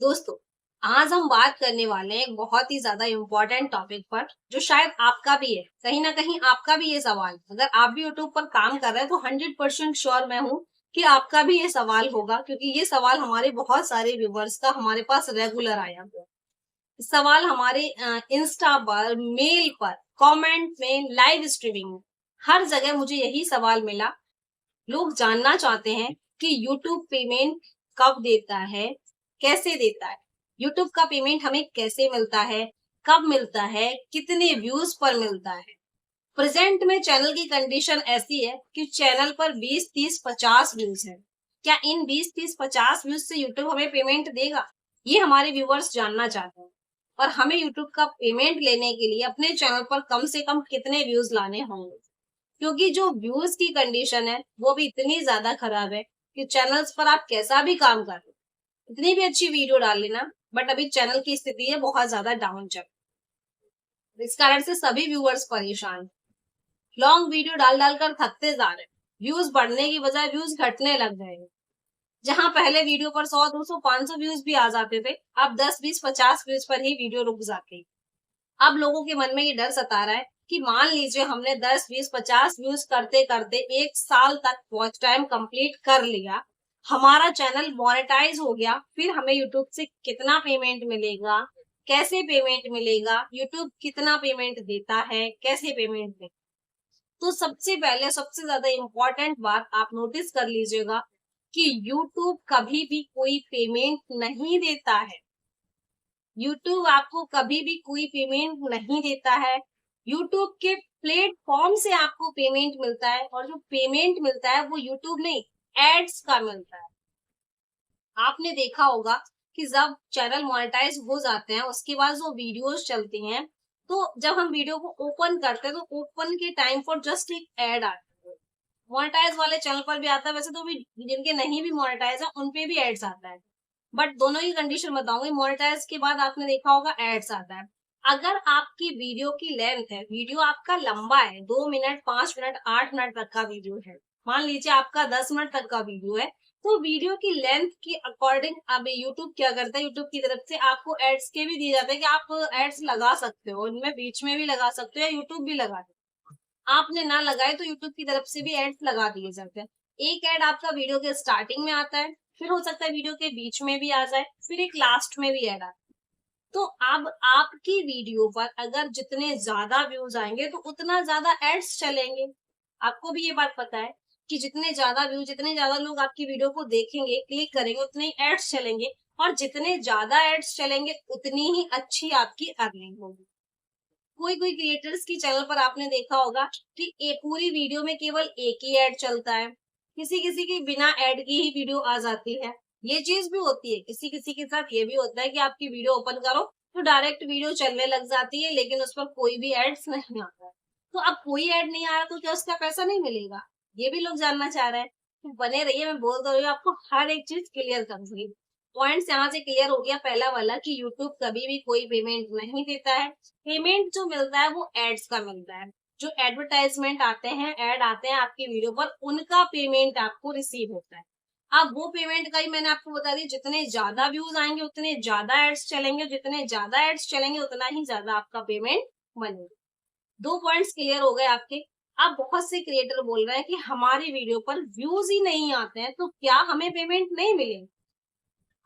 दोस्तों, आज हम बात करने वाले हैं एक बहुत ही ज्यादा इम्पोर्टेंट टॉपिक पर जो शायद आपका भी है, कहीं ना कहीं आपका भी ये सवाल है। अगर आप भी यूट्यूब पर काम कर रहे हैं तो 100% श्योर मैं हूँ कि आपका भी ये सवाल होगा, क्योंकि ये सवाल हमारे बहुत सारे व्यूवर्स का हमारे पास रेगुलर आया हुआ है। सवाल हमारे इंस्टा पर, मेल पर, कमेंट में, लाइव स्ट्रीमिंग में, हर जगह मुझे यही सवाल मिला। लोग जानना चाहते हैं कि यूट्यूब पेमेंट कब देता है, कैसे देता है, यूट्यूब का पेमेंट हमें कैसे मिलता है, कब मिलता है, कितने व्यूज पर मिलता है। प्रेजेंट में चैनल की कंडीशन ऐसी है कि चैनल पर 20, 30, 50 व्यूज है। क्या इन 20, 30, 50 व्यूज से यूट्यूब हमें पेमेंट देगा? ये हमारे व्यूवर्स जानना चाहते हैं। और हमें यूट्यूब का पेमेंट लेने के लिए अपने चैनल पर कम से कम कितने व्यूज लाने होंगे, क्योंकि जो व्यूज की कंडीशन है वो भी इतनी ज्यादा खराब है कि चैनल्स पर आप कैसा भी काम कर लो, इतनी भी अच्छी वीडियो डाल लेना, बट अभी चैनल की स्थिति है बहुत ज्यादा डाउन चल। इस कारण से सभी व्यूअर्स परेशान, लॉन्ग वीडियो डाल डालकर थकते जा रहे हैं। व्यूज बढ़ने की बजाय व्यूज घटने लग गए हैं। जहां पहले वीडियो पर 100, 200, 500 व्यूज भी आ जाते थे, अब 10, 20, 50 व्यूज पर ही वीडियो रुक जाती है। अब लोगों के मन में ये डर सता रहा है कि मान लीजिए हमने 10, 20, 50 व्यूज करते करते 1 साल तक वॉच टाइम कंप्लीट कर लिया, हमारा चैनल मोनेटाइज हो गया, फिर हमें यूट्यूब से कितना पेमेंट मिलेगा, कैसे पेमेंट मिलेगा, यूट्यूब कितना पेमेंट देता है, कैसे पेमेंट देता है। तो सबसे पहले सबसे ज्यादा इम्पोर्टेंट बात आप नोटिस कर लीजिएगा कि यूट्यूब कभी भी कोई पेमेंट नहीं देता है। यूट्यूब आपको कभी भी कोई पेमेंट नहीं देता है। यूट्यूब के प्लेटफॉर्म से आपको पेमेंट मिलता है, और जो पेमेंट मिलता है वो यूट्यूब नहीं, एड्स का मिलता है। आपने देखा होगा कि जब चैनल मोनेटाइज हो जाते हैं उसके बाद जो वीडियोस चलती हैं, तो जब हम वीडियो को ओपन करते हैं तो ओपन के टाइम पर जस्ट एक एड आता है। मोनेटाइज वाले चैनल पर भी आता है, वैसे तो भी जिनके नहीं भी मोनेटाइज है उन पे भी एड्स आता है, बट दोनों ही कंडीशन बताऊंगी। मोनेटाइज के बाद आपने देखा होगा एड्स आता है। अगर आपकी वीडियो की लेंथ है, वीडियो आपका लंबा है, 2 मिनट, 5 मिनट, 8 मिनट तक का वीडियो है, मान लीजिए आपका 10 मिनट तक का वीडियो है, तो वीडियो की लेंथ के अकॉर्डिंग अब यूट्यूब क्या करता है, यूट्यूब की तरफ से आपको एड्स के भी दिए जाते हैं कि आप एड्स लगा सकते हो, इनमें बीच में भी लगा सकते हो या यूट्यूब भी लगा दे। आपने ना लगाए तो यूट्यूब की तरफ से भी एड्स लगा दिए जाते हैं। एक एड आपका वीडियो के स्टार्टिंग में आता है, फिर हो सकता है वीडियो के बीच में भी आ जाए, फिर एक लास्ट में भी एड आता है। तो अब आपकी वीडियो पर अगर जितने ज्यादा व्यूज आएंगे तो उतना ज्यादा एड्स चलेंगे। आपको भी ये बात पता है कि जितने ज्यादा व्यूज, जितने ज्यादा लोग आपकी वीडियो को देखेंगे, क्लिक करेंगे, उतने ही एड्स चलेंगे, और जितने ज्यादा एड्स चलेंगे उतनी ही अच्छी आपकी अर्निंग होगी। कोई कोई क्रिएटर्स की चैनल पर आपने देखा होगा कि पूरी वीडियो में केवल एक ही ऐड चलता है, किसी किसी की बिना ऐड की ही वीडियो आ जाती है। ये चीज भी होती है, किसी किसी के साथ ये भी होता है कि आपकी वीडियो ओपन करो तो डायरेक्ट वीडियो चलने लग जाती है, लेकिन उस पर कोई भी एड्स नहीं आता है। तो अब कोई ऐड नहीं आ रहा तो क्या उसका पैसा नहीं मिलेगा? ये भी लोग जानना चाह रहे हैं। तो बने रहिए, मैं बोल तो रही हूँ, आपको हर एक चीज क्लियर करूंगी। पॉइंट्स यहाँ से क्लियर हो गया। पहला वाला कि यूट्यूब कभी भी कोई पेमेंट नहीं देता है। पेमेंट जो मिलता है वो एड्स का मिलता है। जो एडवर्टाइजमेंट आते हैं, एड आते हैं आपकी वीडियो पर, उनका पेमेंट आपको रिसीव होता है। अब वो पेमेंट का ही मैंने आपको बता दी, जितने ज्यादा व्यूज आएंगे उतने ज्यादा एड्स चलेंगे, जितने ज्यादा एड्स चलेंगे उतना ही ज्यादा आपका पेमेंट बनेगा। दो पॉइंट्स क्लियर हो गए आपके। अब बहुत से क्रिएटर बोल रहे हैं कि हमारी वीडियो पर व्यूज ही नहीं आते हैं तो क्या हमें पेमेंट नहीं मिलेगी?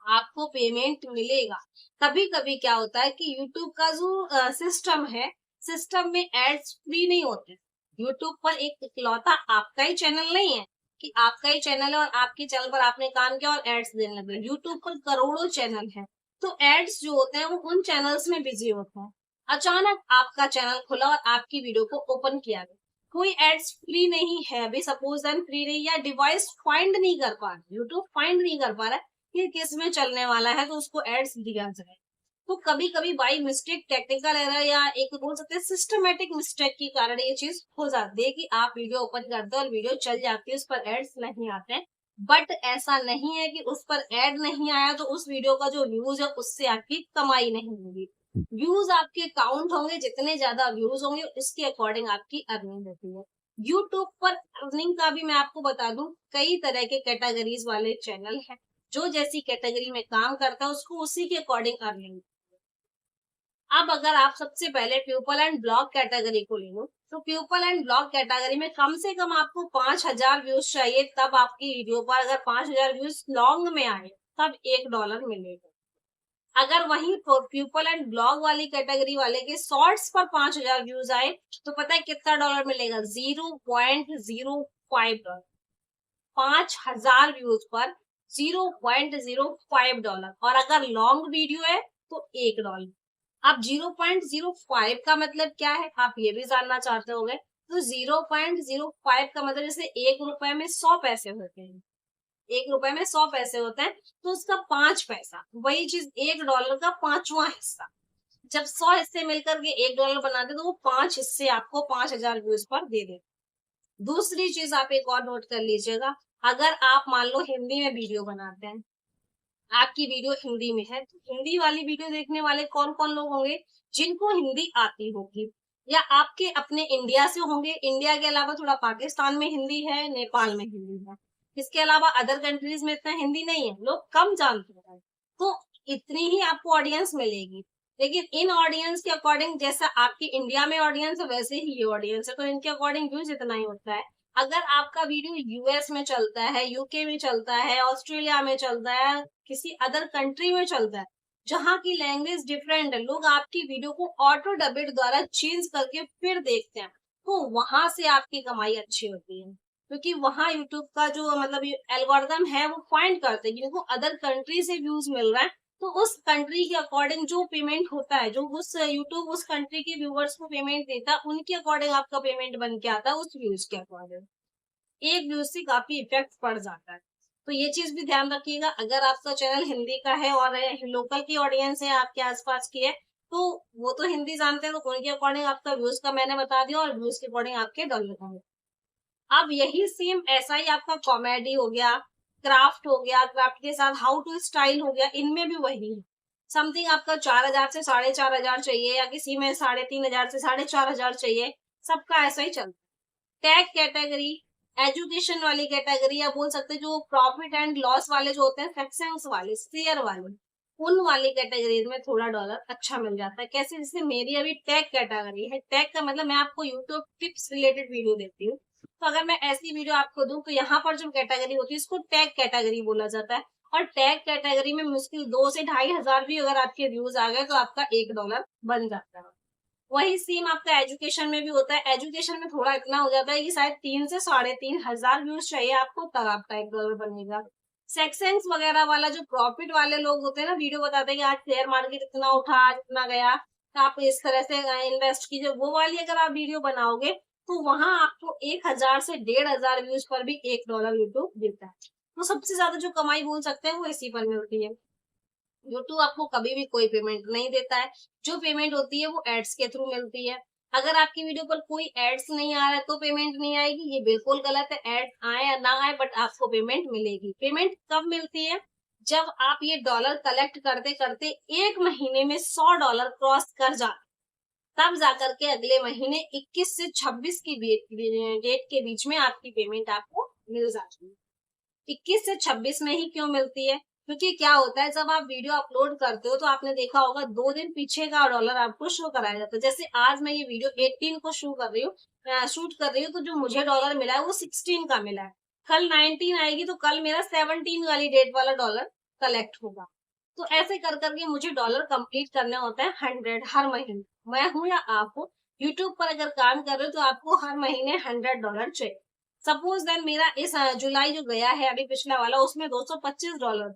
आपको पेमेंट मिलेगा। कभी कभी क्या होता है कि यूट्यूब का जो सिस्टम है, सिस्टम में एड्स फ्री नहीं होते। यूट्यूब पर एक इकलौता आपका ही चैनल नहीं है कि आपका ही चैनल है और आपके चैनल पर आपने काम किया और एड्स देने लगे। यूट्यूब पर करोड़ों चैनल है, तो एड्स जो होते हैं वो उन चैनल्स में बिजी होते हैं। अचानक आपका चैनल खुला और आपकी वीडियो को ओपन किया गया, कोई एड्स फ्री नहीं है, अभी सपोज फ्री नहीं, या डिवाइस फाइंड नहीं कर पा रहा, यूट्यूब फाइंड नहीं कर पा रहा है कि किस में चलने वाला है तो उसको एड्स दिया जाए। तो कभी कभी बाई मिस्टेक, टेक्निकल एरर, या एक बोल सकते हैं सिस्टमेटिक मिस्टेक के कारण ये चीज हो जाती है कि आप वीडियो ओपन करते हो और वीडियो चल जाती है, उस पर एड्स नहीं आते हैं। बट ऐसा नहीं है कि उस पर एड नहीं आया तो उस वीडियो का जो व्यूज है उससे आपकी कमाई नहीं होगी। व्यूज आपके काउंट होंगे, जितने ज्यादा व्यूज होंगे उसके अकॉर्डिंग आपकी अर्निंग होती है। यूट्यूब पर अर्निंग का भी मैं आपको बता दूं, कई तरह के कैटेगरीज वाले चैनल हैं। जो जैसी कैटेगरी में काम करता है उसको उसी के अकॉर्डिंग अर्निंग। अब अगर आप सबसे पहले प्यूपल एंड ब्लॉग कैटेगरी को ले लो, तो प्यूपल एंड ब्लॉग कैटेगरी में कम से कम आपको 5,000 व्यूज चाहिए, तब आपकी वीडियो पर अगर 5,000 व्यूज लॉन्ग में आए तब $1 मिलेगा। अगर वहीं प्यूपल एंड ब्लॉग वाली कैटेगरी वाले के शॉर्ट्स पर 5,000 व्यूज आए तो पता है कितना डॉलर मिलेगा? $0.05। 5,000 व्यूज पर $0.05। और अगर लॉन्ग वीडियो है तो $1। अब 0.05 का मतलब क्या है, आप ये भी जानना चाहते होंगे। तो 0.05 का मतलब जैसे ₹1 में 100 पैसे होते हैं, ₹1 में 100 पैसे होते हैं, तो उसका 5 पैसा, वही चीज $1 का 5वां हिस्सा। जब 100 हिस्से मिलकर के $1 बनाते तो वो 5 हिस्से आपको 5,000 व्यूज पर दे दे। दूसरी चीज आप एक और नोट कर लीजिएगा, अगर आप मान लो हिंदी में वीडियो बनाते हैं, आपकी वीडियो हिंदी में है, तो हिंदी वाली वीडियो देखने वाले कौन कौन लोग होंगे? जिनको हिंदी आती होगी, या आपके अपने इंडिया से होंगे। इंडिया के अलावा थोड़ा पाकिस्तान में हिंदी है, नेपाल में हिंदी है, इसके अलावा अदर कंट्रीज में इतना हिंदी नहीं है, लोग कम जानते हैं, तो इतनी ही आपको ऑडियंस मिलेगी। लेकिन इन ऑडियंस के अकॉर्डिंग, जैसा आपकी इंडिया में ऑडियंस है वैसे ही ये ऑडियंस है, तो इनके अकॉर्डिंग व्यूज इतना ही होता है। अगर आपका वीडियो यूएस में चलता है, यूके में चलता है, ऑस्ट्रेलिया में चलता है, किसी अदर कंट्री में चलता है जहाँ की लैंग्वेज डिफरेंट है, लोग आपकी वीडियो को ऑटो डबिट द्वारा चेंज करके फिर देखते हैं, तो वहां से आपकी कमाई अच्छी होती है, क्योंकि वहां यूट्यूब का जो मतलब एल्गोरिदम है वो फाइंड करते हैं जिनको अदर कंट्री से व्यूज मिल रहा है, तो उस कंट्री के अकॉर्डिंग जो पेमेंट होता है, जो उस यूट्यूब उस कंट्री के व्यूवर्स को पेमेंट देता है, उनके अकॉर्डिंग आपका पेमेंट बन के आता है उस व्यूज के अकॉर्डिंग। एक व्यूज से काफी इफेक्ट पड़ जाता है, तो ये चीज भी ध्यान रखिएगा। अगर आपका चैनल हिंदी का है और लोकल की ऑडियंस है आपके आसपास की है, तो वो तो हिंदी जानते हैं, तो उनके अकॉर्डिंग आपका व्यूज का मैंने बता दिया, और व्यूज के अकॉर्डिंग आपके डॉलर होंगे। अब यही सेम ऐसा ही आपका कॉमेडी हो गया, क्राफ्ट हो गया, क्राफ्ट के साथ हाउ टू स्टाइल हो गया, इनमें भी वही है। समथिंग आपका 4,000 से 4,500 चाहिए, या किसी में 3,500 से 4,500 चाहिए, सबका ऐसा ही चलता है। टैग कैटेगरी, एजुकेशन वाली कैटेगरी, या बोल सकते जो प्रॉफिट एंड लॉस वाले जो होते हैं, सेक्शंस वाले, शेयर वाले, उन वाली कैटेगरीज में थोड़ा डॉलर अच्छा मिल जाता है। कैसे? जैसे मेरी अभी टैग कैटेगरी है, टैग का मतलब मैं आपको यूट्यूब टिप्स रिलेटेड वीडियो देती हूँ, तो अगर मैं ऐसी वीडियो आपको दूं तो यहाँ पर जो कैटेगरी होती है इसको टैग कैटेगरी बोला जाता है। और टैग कैटेगरी में मुश्किल 2 से 2,500 भी अगर आपके व्यूज आ गए तो आपका $1 बन जाता है। वही सेम आपका एजुकेशन में भी होता है। एजुकेशन में थोड़ा इतना हो जाता है कि शायद 3 से 3,500 व्यूज चाहिए आपको, तब आपका $1 बनेगा। सेक्शंस वगैरह वाला जो प्रॉफिट वाले लोग होते हैं ना, वीडियो बताते हैं कि आज शेयर मार्केट इतना उठा, आज इतना गया, तो आप इस तरह से इन्वेस्ट कीजिए, वो वाली अगर आप वीडियो बनाओगे तो वहां आपको 1,000 से 1,500 व्यूज पर भी $1 यूट्यूब देता है। तो सबसे ज्यादा जो कमाई बोल सकते हैं वो इसी पर मिलती है। यूट्यूब आपको कभी भी कोई पेमेंट नहीं देता है, जो पेमेंट होती है वो एड्स के थ्रू मिलती है। अगर आपकी वीडियो पर कोई एड्स नहीं आ रहा है तो पेमेंट नहीं आएगी, ये बिल्कुल गलत है। एड आए या ना आए, बट आपको पेमेंट मिलेगी। पेमेंट कब मिलती है? जब आप ये डॉलर कलेक्ट करते करते एक महीने में $100 क्रॉस कर जाते, तब जाकर के अगले महीने 21 से 26 की डेट के बीच में आपकी पेमेंट आपको मिल जाती है। 21 से 26 में ही क्यों मिलती है? क्योंकि क्या होता है, जब आप वीडियो अपलोड करते हो तो आपने देखा होगा 2 दिन पीछे का डॉलर आपको शो कराया जाता है। जैसे आज मैं ये वीडियो 18 को शूट कर रही हूँ, तो जो मुझे डॉलर मिला है वो 16 का मिला है। कल 19 आएगी तो कल मेरा 17 वाली डेट वाला डॉलर कलेक्ट होगा। तो ऐसे कर करके मुझे डॉलर कंप्लीट करने होते हैं 100 हर महीने। मैं हूं या आप हो, यूट्यूब पर अगर काम कर रहे हो तो आपको हर महीने $100 चाहिए। सपोज देन मेरा इस जुलाई जो गया है अभी पिछला वाला, उसमें $225,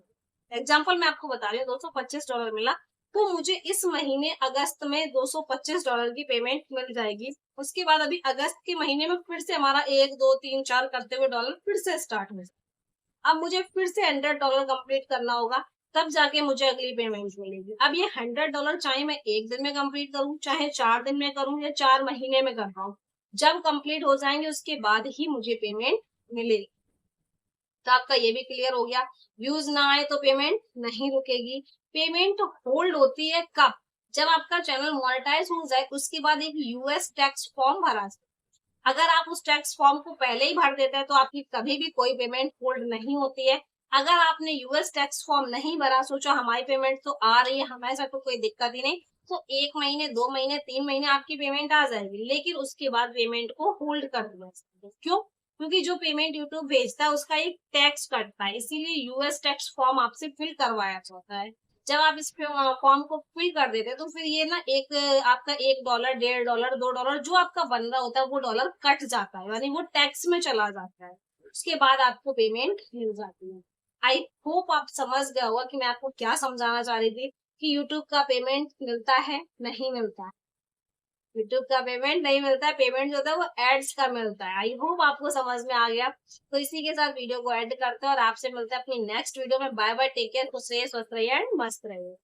एग्जाम्पल मैं आपको बता रही हूँ, $225 मिला, तो मुझे इस महीने अगस्त में $225 की पेमेंट मिल जाएगी। उसके बाद अभी अगस्त के महीने में फिर से हमारा 1 2 3 4 करते हुए डॉलर फिर से स्टार्ट हो जाए। अब मुझे फिर से $100 कंप्लीट करना होगा, तब जाके मुझे अगली पेमेंट मिलेगी। अब ये $100 चाहे मैं 1 दिन में कंप्लीट करूं, चाहे 4 दिन में करूं, या 4 महीने में कर रहा हूं, जब कंप्लीट हो जाएंगे उसके बाद ही मुझे पेमेंट मिलेगी। तो आपका ये भी क्लियर हो गया। व्यूज ना आए तो पेमेंट नहीं रुकेगी। पेमेंट होल्ड होती है कब? जब आपका चैनल मोनेटाइज हो जाए, उसके बाद एक यूएस टैक्स फॉर्म भरा जाए। अगर आप उस टैक्स फॉर्म को पहले ही भर देते हैं तो आपकी कभी भी कोई पेमेंट होल्ड नहीं होती है। अगर आपने यूएस टैक्स फॉर्म नहीं भरा, सोचा हमारी पेमेंट तो आ रही है, हमारे साथ तो कोई दिक्कत ही नहीं, तो 1 महीने, 2 महीने, 3 महीने आपकी पेमेंट आ जाएगी। लेकिन उसके बाद पेमेंट को होल्ड कर दिया जाता है। क्यों? क्योंकि जो पेमेंट यूट्यूब भेजता है उसका एक टैक्स कटता है, इसीलिए यूएस टैक्स फॉर्म आपसे फिल करवाया जाता है। जब आप इस फॉर्म को फिल कर देते हैं तो फिर ये ना एक आपका $1, $1.5, $2 जो आपका बन रहा होता है वो डॉलर कट जाता है, यानी वो टैक्स में चला जाता है। उसके बाद आपको पेमेंट मिल जाती है। आई होप आप समझ गए होगा कि मैं आपको क्या समझाना चाह रही थी कि यूट्यूब का पेमेंट मिलता है, नहीं मिलता है। यूट्यूब का पेमेंट नहीं मिलता है, पेमेंट जो होता है वो एड्स का मिलता है। आई होप आपको समझ में आ गया। तो इसी के साथ वीडियो को एंड करते हैं और आपसे मिलते हैं अपनी नेक्स्ट वीडियो में। बाय बाय, टेक केयर, खुश रहिए, स्वस्थ रहिए एंड मस्त रहिए।